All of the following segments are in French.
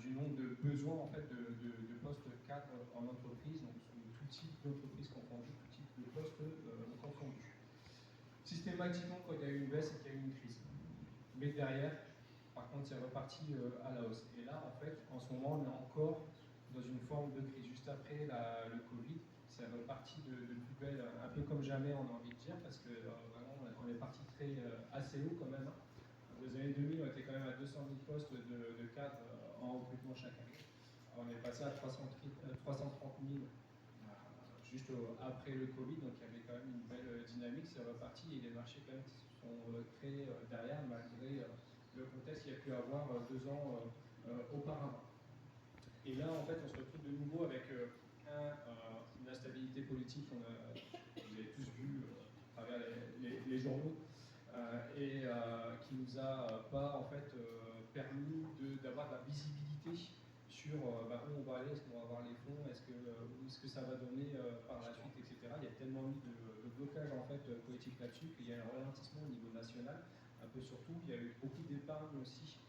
du nombre de besoins en fait, de postes cadres en entreprise, donc tout type d'entreprise confondue, tout type de postes confondus. Systématiquement, quand il y a eu une baisse, c'est qu'il y a eu une crise. Mais derrière, par contre, c'est reparti à la hausse. Et là, en fait, en ce moment, on est encore dans une forme de crise. Juste après le Covid, c'est reparti de plus belle, un peu comme jamais, on a envie de dire, parce que vraiment, on est parti assez haut quand même. Dans les années 2000, on était quand même à 200 000 postes de cadres en recrutement chaque année. Alors, on est passé à 330 000 juste après le Covid, donc il y avait quand même une belle dynamique, c'est reparti et les marchés quand même se sont créés derrière malgré le contexte qu'il y a pu avoir 2 ans auparavant. Et là, en fait, on se retrouve de nouveau avec une instabilité politique, vous avez tous vu à travers les journaux, et qui nous a pas en fait permis d'avoir de la visibilité sur où on va aller, est-ce qu'on va avoir les fonds, où est-ce que ça va donner par la suite, etc. Il y a tellement mis de blocage en fait politique là-dessus qu'il y a un ralentissement au niveau national, un peu surtout. Il y a eu beaucoup d'épargne aussi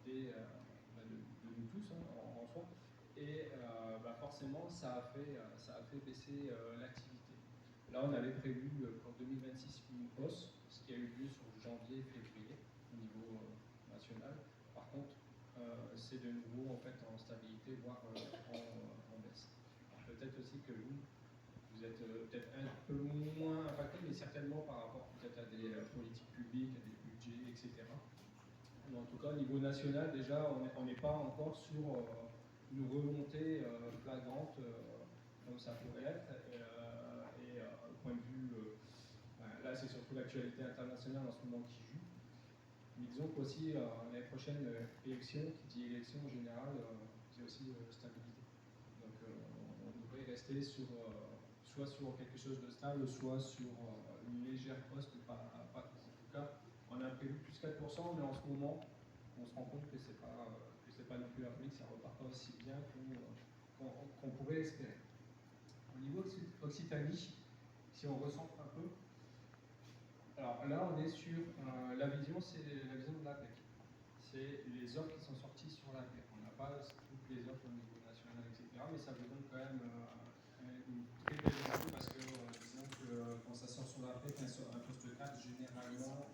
de nous tous en soi, et forcément ça a fait baisser l'activité. Là, on avait prévu pour 2026 une hausse, ce qui a eu lieu sur janvier, février au niveau national. Par contre, c'est de nouveau en fait en stabilité, voire en baisse. Peut-être aussi que vous êtes peut-être un peu moins impacté, mais certainement par rapport peut-être à des politiques publiques, à des budgets, etc. Mais en tout cas, au niveau national, déjà, on n'est pas encore sur une remontée flagrante comme ça pourrait être. Et au point de vue, là, c'est surtout l'actualité internationale en ce moment qui joue. Mais disons qu'aussi, l'année prochaine, élection, qui dit élection en général, dit aussi stabilité. Donc on devrait rester soit sur quelque chose de stable, soit sur une légère hausse, mais pas trop. En tout cas, on a prévu plus 4%, mais en ce moment, on se rend compte que c'est pas non plus avenir, que ça ne repart pas aussi bien qu'on pourrait espérer. Au niveau Occitanie, si on recentre un peu, alors là, on est sur la vision, c'est la vision de l'APEC. C'est les offres qui sont sorties sur l'APEC. On n'a pas toutes les offres au niveau national, etc. Mais ça vous donne quand même une très belle vision parce que disons que quand ça sort sur l'APEC, un poste de cadre, généralement,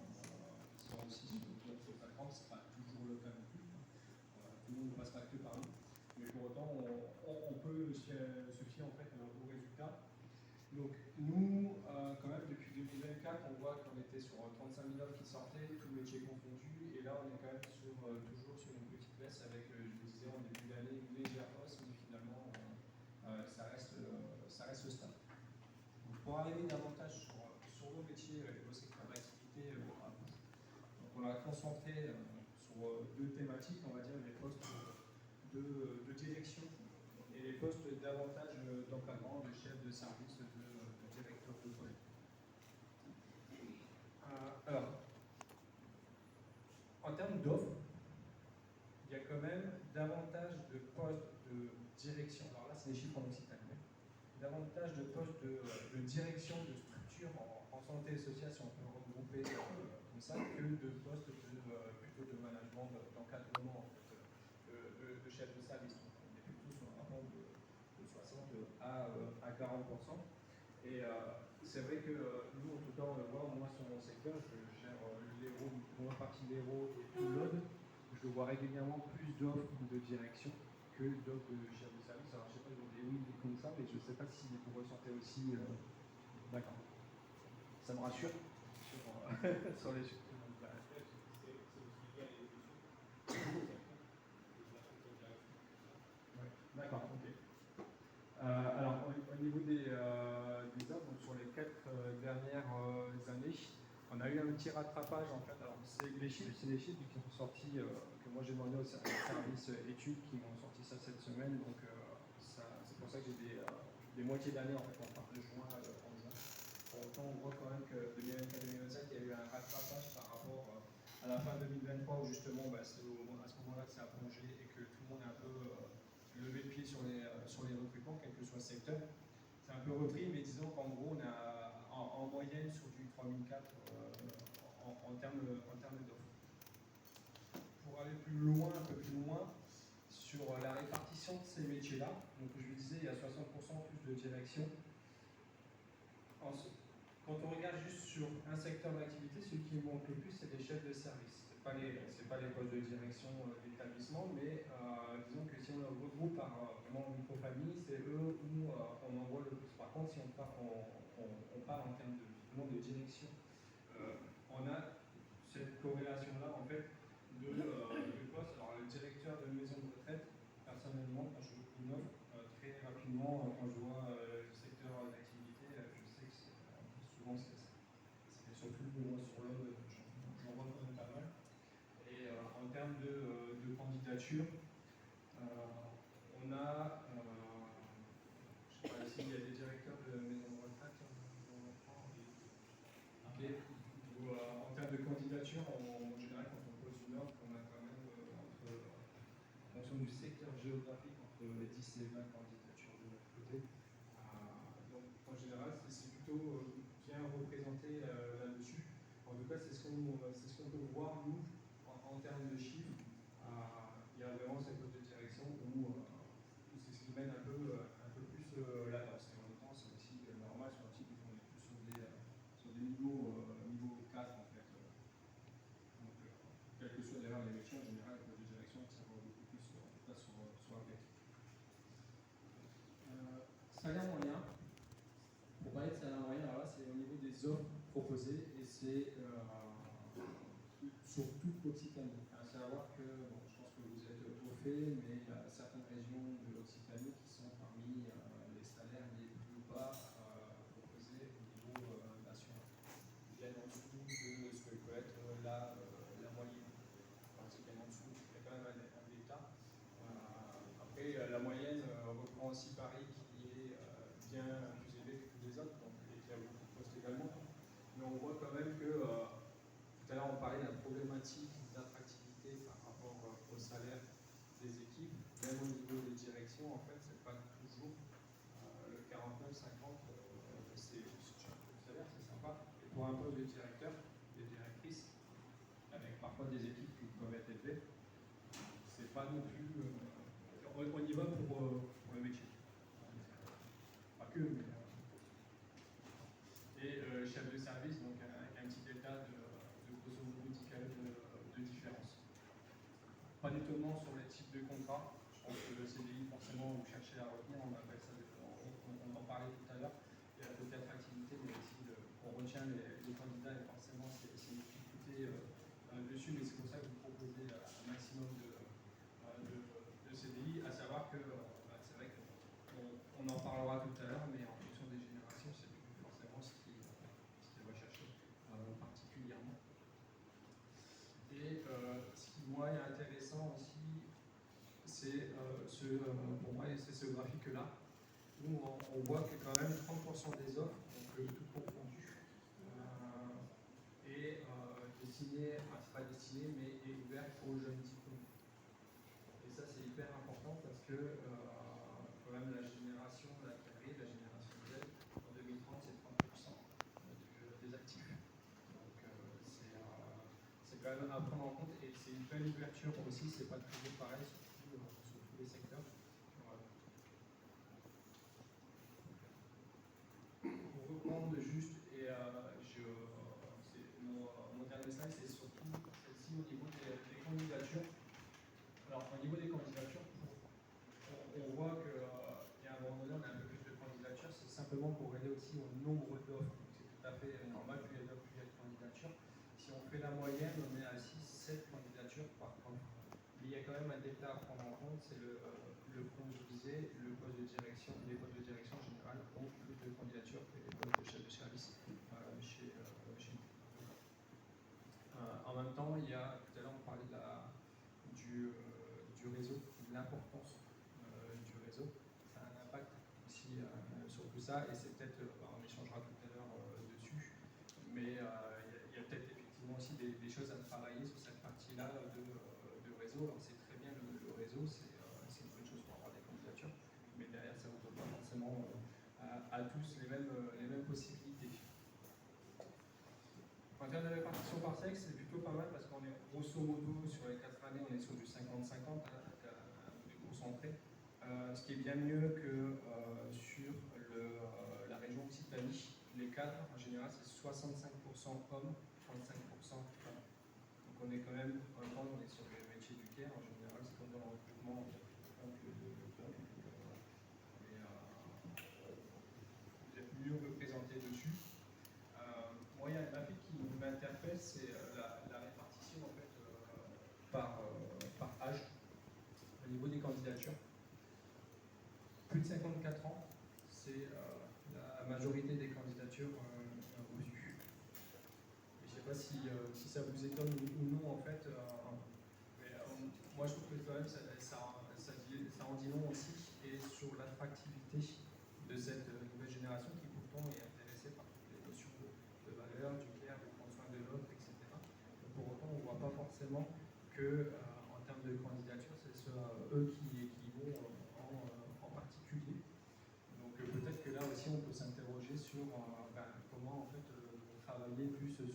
sort aussi sur d'autres plateformes. Ce n'est pas toujours le cas non plus. Tout le monde ne passe pas que par nous. Mais pour autant, on peut se fier en fait aux résultats. Donc nous, quand même, depuis 2024, on voit qu'on était sur 35 000 offres qui sortaient, tous métiers confondus, et là on est quand même toujours sur une petite baisse avec, je vous disais, en début d'année, une légère hausse, mais finalement, ça reste stable. Donc, pour arriver davantage sur nos métiers et vos secteurs d'activité, donc on a concentré sur 2 thématiques, on va dire, les postes de direction et les postes davantage d'encadrement, de chef de service, de directeur de projet. Alors, en termes d'offres, il y a quand même davantage de postes de direction, alors là c'est des chiffres en Occitanie, davantage de postes de direction de structure en santé et sociale, si on peut regrouper comme ça, que de postes plutôt de management, d'encadrement, de chef de service. On est plutôt sur un rapport de 60 à 40%. Et c'est vrai que nous, en tout cas, on le voit, moi sur mon secteur, je gère l'Hérault, une grande partie de l'Hérault et tout l'Aude. Je vois régulièrement plus d'offres de direction que d'offres de chef de service. Alors je ne sais pas, ils ont des oui comme ça, mais je ne sais pas si vous ressentez aussi. D'accord. Ça me rassure sur les chiffres. D'accord, ok. Alors, au niveau des offres, donc sur les 4 dernières années, on a eu un petit rattrapage en fait. Alors, c'est des chiffres qui sont sortis, que moi j'ai demandé au service études qui m'ont sorti ça cette semaine. Donc, c'est pour ça que j'ai des moitiés d'année en fait, on part de juin en juin. Pour autant, on voit quand même que 2024-2025, il y a eu un rattrapage par rapport à la fin 2023 où justement, c'est à ce moment-là que ça a plongé et que tout le monde est un peu levé le pied sur les recrutements, quel que soit le secteur. C'est un peu repris, mais disons qu'en gros, on a en moyenne sur du 3004 en termes d'offres. Pour aller plus loin, un peu plus loin, sur la répartition de ces métiers-là. Donc, je vous disais, il y a 60% plus de direction. Quand on regarde juste sur un secteur d'activité, celui qui manque le plus, c'est les chefs de service. Ce n'est pas les postes de direction d'établissement, mais disons que si on le regroupe par vraiment micro-famille, c'est eux où on envoie le plus. Par contre, si on parle en termes de direction, on a cette corrélation-là, en fait, de postes. Alors, le directeur de maison de retraite, personnellement, quand je vous nomme très rapidement, quand je vois le secteur d'activité, je sais que souvent c'est surtout sur l'homme, j'en vois quand même pas mal. Et en termes de candidature, on a, je ne sais pas s'il y a des directeurs de maison de retraite, en termes de candidature, en général, quand on pose une offre, on a quand même, en fonction du secteur géographique, entre 10 et 20 candidatures de notre côté. Donc, en général, c'est plutôt bien représenté là-dessus. En tout cas, c'est ce qu'on peut voir, nous, en termes de chiffres. Il y a vraiment cette poste de direction où c'est ce qui mène un peu plus la danse. Et en même temps, c'est aussi normal sur un type où on est plus sur des niveaux 4 en fait. Donc, quels que soient d'ailleurs les métiers, en général, le poste de direction, ça va beaucoup plus, en tout cas sur Apex. Salaire moyen. Pour parler de salaire moyen, alors là, c'est au niveau des offres proposées et c'est sur toute l'Occitanie. À savoir que, bon, je pense que vous êtes au fait, mais il y a certaines régions de l'Occitanie qui sont parmi les salaires les plus bas proposés au niveau national. Bien en dessous de ce que peut être la moyenne. Enfin, c'est bien en dessous, il y a quand même un état. Après, la moyenne reprend aussi Paris qui est bien plus élevé que tous les autres, donc, et qui a beaucoup de postes également. Mais on voit quand même que tout à l'heure on parlait de la problématique d'attractivité par rapport au salaire des équipes, même au niveau des directions, en fait, c'est pas toujours le 49-50, c'est le salaire, c'est sympa. Et pour un poste de directeur, des directrices, avec parfois des équipes qui peuvent être élevées, c'est pas non plus. On y va pour le métier. Pas que, mais. Et chef de service, donc avec un petit état de grosso modo de différence. Pas d'étonnement sur les types de contrats. Je pense que le CDI, forcément, vous cherchez à retenir, on appelle ça, on en parlait tout à l'heure. Il y a le côté attractivité, mais aussi on retient les candidats et forcément c'est une difficulté dessus, mais c'est pour ça que vous proposez un maximum de CDI, à savoir que c'est vrai qu'on en parlera tout à l'heure, mais en fonction des générations, c'est plus forcément ce qui est recherché particulièrement. Et ce qui, moi, est intéressant aussi, c'est pour moi, c'est ce graphique-là, où on voit que quand même 30% des offres, donc tout confondu, est destiné, enfin c'est pas destiné, mais est ouvert aux jeunes diplômés. Et ça c'est hyper important parce que quand même la génération là, qui arrive, la génération Z, en 2030 c'est 30% des actifs. Donc c'est quand même à prendre en compte et c'est une belle ouverture aussi, c'est pas toujours pareil sur tous les secteurs. Pour reprendre juste, et mon dernier slide, c'est surtout celle-ci au niveau des candidatures. Alors, au niveau des candidatures, on voit qu'il y a un moment donné, on a un peu plus de candidatures, c'est simplement pour aider aussi au nombre d'offres. C'est tout à fait normal, plus il y a d'offres, plus il y a de candidatures. Si on fait la moyenne, on est à 6-7 candidatures par offre. Mais il y a quand même un détail à prendre en compte, c'est comme je disais, le poste de direction, les postes de direction en général ont plus de candidatures que les postes de chef de service chez nous. En même temps, il y a, tout à l'heure on parlait du réseau, de l'importance du réseau. Ça a un impact aussi sur tout ça, et c'est peut-être, on échangera tout à l'heure dessus, mais il y a peut-être effectivement aussi des choses à travailler sur cette partie-là de réseau. Alors c'est très bien le réseau, c'est une bonne chose pour avoir des candidatures, mais derrière ça ne vous donne pas forcément à tous les mêmes possibilités. En termes de répartition par sexe, c'est plutôt pas mal parce qu'on est grosso modo sur les 4 années, on est sur du 50-50, ce qui est bien mieux que sur la région Occitanie. Les cadres, en général, c'est 65% hommes, 35% femmes. Donc on est quand même, quand on est sur le métier du care, en général, c'est comme dans le recrutement, il y a plus de femmes que d'hommes. Vous êtes mieux représentés dessus. Moi, il y a un graphique qui m'interpelle, c'est la répartition en fait, par âge au niveau des candidatures. Plus de 54 ans, c'est la majorité des candidatures reçues. Je ne sais pas si ça vous étonne ou non, en fait. Mais, moi, je trouve que quand même, ça en dit long aussi, et sur l'attractivité de cette nouvelle génération qui pourtant est intéressée par toutes les notions de valeur, du care, de prendre soin de l'autre, etc. Mais pour autant, on ne voit pas forcément que, en termes de candidature, ce soit eux qui vont en particulier. Donc peut-être que là aussi, on peut s'interroger sur comment en fait travailler plus sur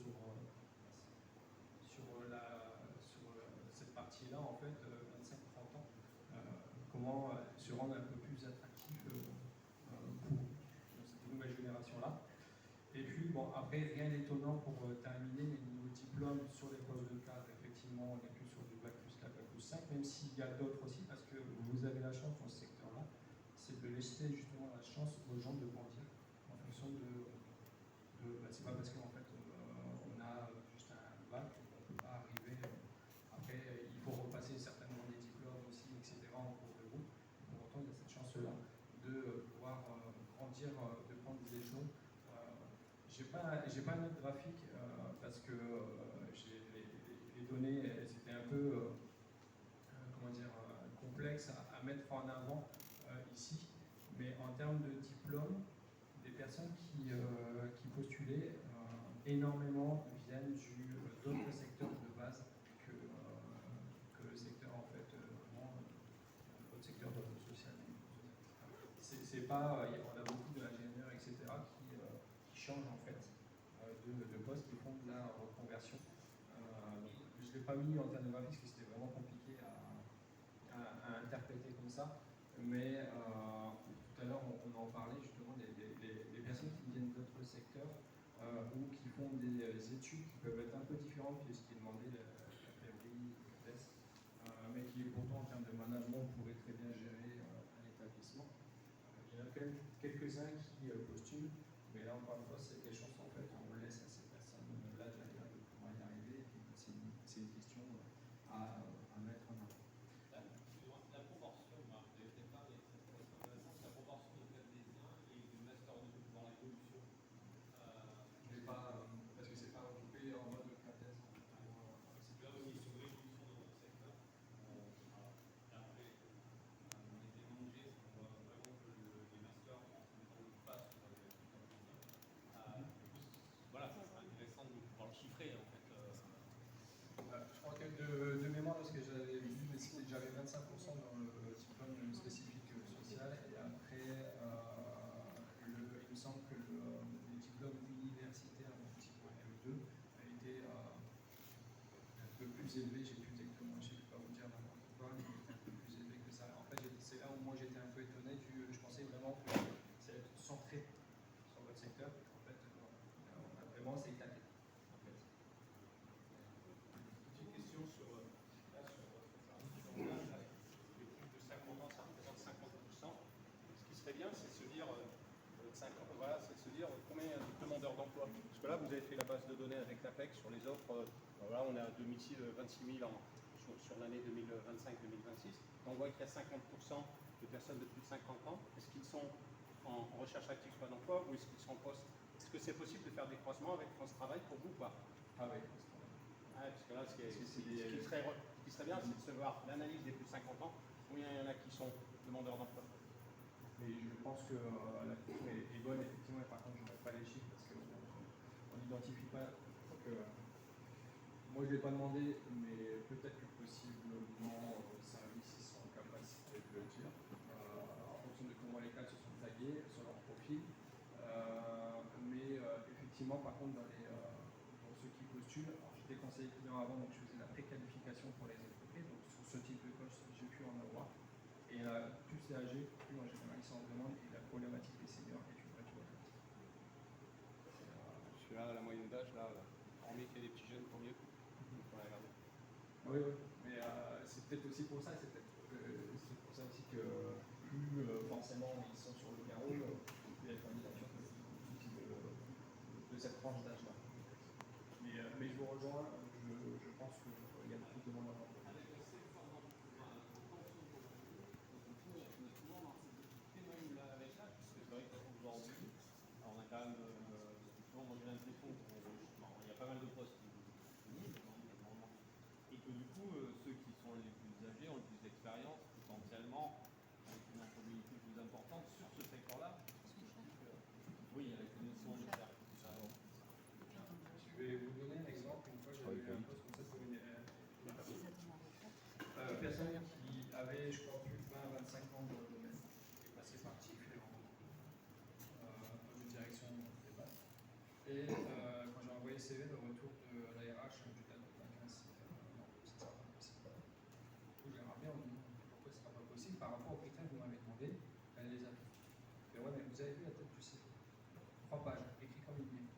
cette partie-là, en fait, 25-30 ans, comment se rendre un peu plus attractif pour cette nouvelle génération-là. Et puis, bon, après, rien d'étonnant pour terminer les niveaux de diplôme sur les postes de cadre. Effectivement, on est plus sur du bac plus 4, bac plus 5, même s'il y a d'autres aussi, parce que vous avez la chance dans ce secteur-là, c'est de laisser justement la chance aux gens de grandir en fonction c'est pas parce qu'en fait on a juste un bac qu'on ne peut pas arriver. Après, il faut repasser certainement des diplômes aussi, etc. en cours de route. Pour autant, il y a cette chance-là de pouvoir grandir, de prendre des échelons. J'ai pas un autre graphique parce que les données c'était un peu complexe à mettre en avant ici. Mais en termes de diplôme, des personnes qui postulaient, énormément viennent d'autres secteurs de base que le secteur en fait votre secteur social. C'est pas, on a beaucoup d'ingénieurs, etc. qui changent en fait de poste, qui font de la reconversion. Je ne l'ai pas mis en termes de graphique parce que c'était vraiment compliqué à interpréter comme ça, mais tout à l'heure on en parlait justement des personnes qui viennent d'autres secteurs ou qui font des études qui peuvent être un peu différentes de ce qui est demandé de la théorie, le test, mais qui pourtant en termes de management pourraient très bien gérer un établissement. Il y en a quelques-uns qui postulent, mais là encore une fois c'est des chances en fait, on laisse à ces personnes-là derrière de pouvoir y arriver, et c'est une question à mettre en avant. La proportion, Marc, vous avez peut-être parlé, ça pourrait être intéressant, c'est la proportion de cadésiens et de master 2 dans l'évolution. Je vais pas, parce que c'est pas regroupé en mode synthèse. C'est là aussi sur l'évolution dans notre secteur. Et après, on était mangé, on voit vraiment que les masters ne développent pas sur les cadésiens. Voilà, ça serait intéressant de pouvoir le chiffrer en fait. Je crois que de mémoire, parce que j'avais vu, mais j'avais 25% dans le diplôme spécifique social, et après, il me semble que les diplômes universitaires, donc diplôme M2, a été un peu plus élevé, j'ai plus exactement, je ne sais pas vous dire n'importe quoi, mais il était un peu plus élevé que ça. En fait, c'est là où moi j'étais un peu étonné, je pensais vraiment que ça allait être centré sur votre secteur, en fait, vraiment c'est étalé. Sur votre transition d'âge, avec les plus de 50 ans, ça représente 50%. Ce qui serait bien, c'est de se dire, c'est de se dire combien il y a de demandeurs d'emploi. Parce que là, vous avez fait la base de données avec l'APEC sur les offres. Voilà, on est à 26 000 sur l'année 2025-2026. On voit qu'il y a 50% de personnes de plus de 50 ans. Est-ce qu'ils sont en recherche active d'emploi ou est-ce qu'ils sont en poste? Est-ce que c'est possible de faire des croisements avec France Travail pour vous ou pas? Ah oui. Parce que là, ce qui serait bien, c'est de se voir l'analyse des plus de 50 ans, combien il y en a qui sont demandeurs d'emploi. Mais je pense que la question est bonne, effectivement, et par contre, je n'aurai pas les chiffres parce qu'on n'identifie pas. Moi, je ne l'ai pas demandé, mais peut-être que possiblement, services sont en capacité de le dire, en fonction de comment les cadres se sont tagués sur leur profil. Mais effectivement, par contre, dans ceux qui postulent, j'étais conseiller client avant, donc je faisais la préqualification pour les entreprises. Donc sur ce type de poste, j'ai pu en avoir. Et plus c'est âgé, plus en général, ils sont vraiment la problématique des seniors est une vraie problématique. Je suis là, la moyenne d'âge, là, hormis qu'il y ait des petits jeunes, tant mieux. Il faut la regarder. Oui, oui, mais c'est peut-être aussi pour ça, c'est pour ça aussi que plus forcément ils sont sur le carreau, plus la candidature de cette tranche d'âge-là. Mais je vous rejoins, je pense qu'il y a beaucoup de monde à l'emploi. C'est vrai qu'aujourd'hui, on a quand même, souvent moi j'ai l'impression qu'il y a pas mal de postes disponibles, normalement, et que du coup, ceux qui sont les plus âgés ont le plus d'expérience, potentiellement, avec une employabilité plus importante sur ce secteur-là. Oui, avec une notion de faire tout ça. Je vais vous donner un exemple. Une fois, j'avais eu un poste comme ça pour une personne qui avait, je crois, plus de 20-25 ans dans le domaine, qui est passée par TIF dans une direction des bases. Et quand j'ai envoyé le CV, le retour de la RH du date de 15, non, ça ne sera pas possible. Du coup, j'ai rappelé en me disant pourquoi ce ne sera pas possible par rapport aux critères que vous m'avez demandé, elle les a fait. Mais ouais, mais vous avez vu la tête du CV. 3 pages, écrit comme une Bible.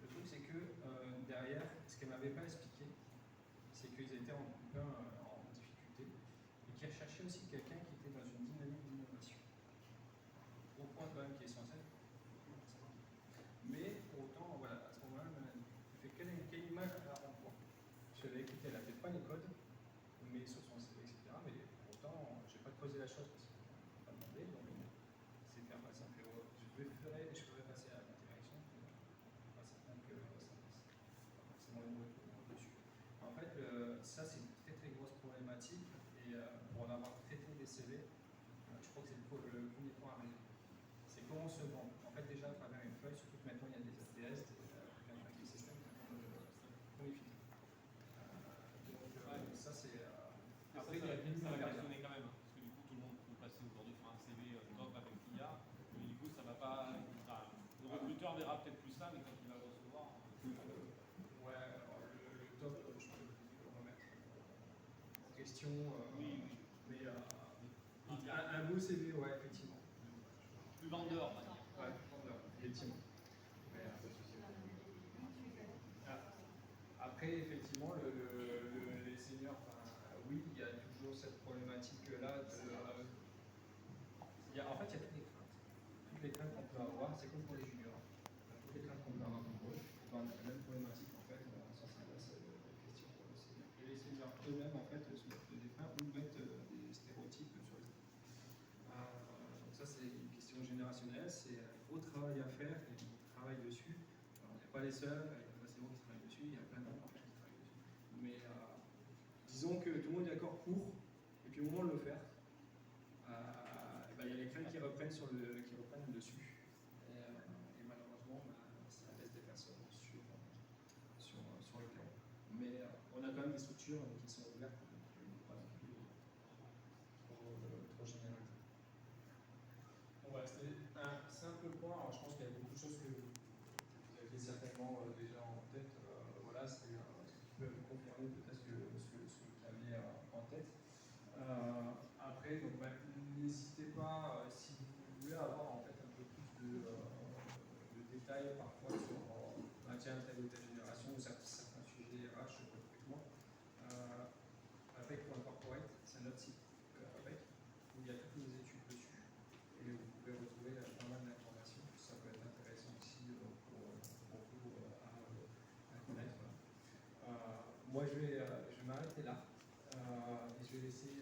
Le truc, c'est que derrière, ce qu'elle ne m'avait pas expliqué, c'est qu'ils étaient un peu en difficulté et qu'ils recherchaient aussi quelqu'un qui était dans une dynamique d'innovation. Au point quand même qui est essentiel. Mais pour autant, voilà, à ce moment-là, elle m'a dit quelle image elle a en toi. Je l'ai écouté, elle n'a peut-être pas les codes, mais sur son CV, etc. Mais pour autant, je n'ai pas creusé la chose parce qu'on ne m'a pas demandé. Donc, c'est faire passer un peu. Je ferai passer à la direction. Pas certain que ça passe. Pas forcément une retour dessus. En fait, ça, c'est une très très grosse problématique. Et pour en avoir traité des CV, je crois que c'est le premier point à régler. C'est comment on se vend. En fait, déjà à travers une feuille, surtout que maintenant il y a des ATS, avec des systèmes bonifiés. Donc ça c'est. Après, il y a des ça va questionner quand même, parce que du coup tout le monde peut passer aujourd'hui sur un CV top avec l'IA, mais du coup ça va pas. Le recruteur verra peut-être plus ça, mais quand il va le recevoir. Ouais, alors le top, je peux le remettre en question. Oui. Mais un beau CV, ouais, effectivement. Plus vendeur, on va dire. Ouais, vendeur, effectivement. Mais, après, effectivement, les seniors, oui, il y a toujours cette problématique-là. En fait, il y a toutes les craintes. Toutes les craintes qu'on peut avoir, c'est comme pour les juniors. Toutes les craintes qu'on peut avoir pour eux, on a la même problématique en fait, sans s'adresse à la question pour les seniors. Et les seniors eux-mêmes, en fait, se mettent des freins ou mettent des stéréotypes sur les autres. Donc ça, c'est une question générationnelle, c'est un gros travail à faire et on travaille dessus. Alors, on n'est pas les seuls, il y a des enseignants qui travaillent dessus, il y a plein d'autres qui travaillent dessus. Mais disons que tout le monde est d'accord pour, et puis au moment de le faire, il y a les craintes qui reprennent dessus. Et malheureusement, ça laisse des personnes sur le terrain. Mais on a quand même des structures qui sont ouvertes, pas non plus trop généralisées. Bon, voilà, c'était un simple point. Alors, je pense qu'il y a beaucoup de choses que vous aviez certainement déjà en tête. Voilà, c'est ce qui peut confirmer peut-être ce que vous aviez en tête. Après, donc, n'hésitez pas, si vous voulez avoir en fait un peu plus de détails parfois sur telle ou telle génération ou certains sujets RH de recrutement, avec.corporate, c'est notre site où il y a toutes nos études dessus et vous pouvez retrouver pas mal d'informations. Ça peut être intéressant aussi pour vous à connaître. Moi, je vais m'arrêter là et je vais laisser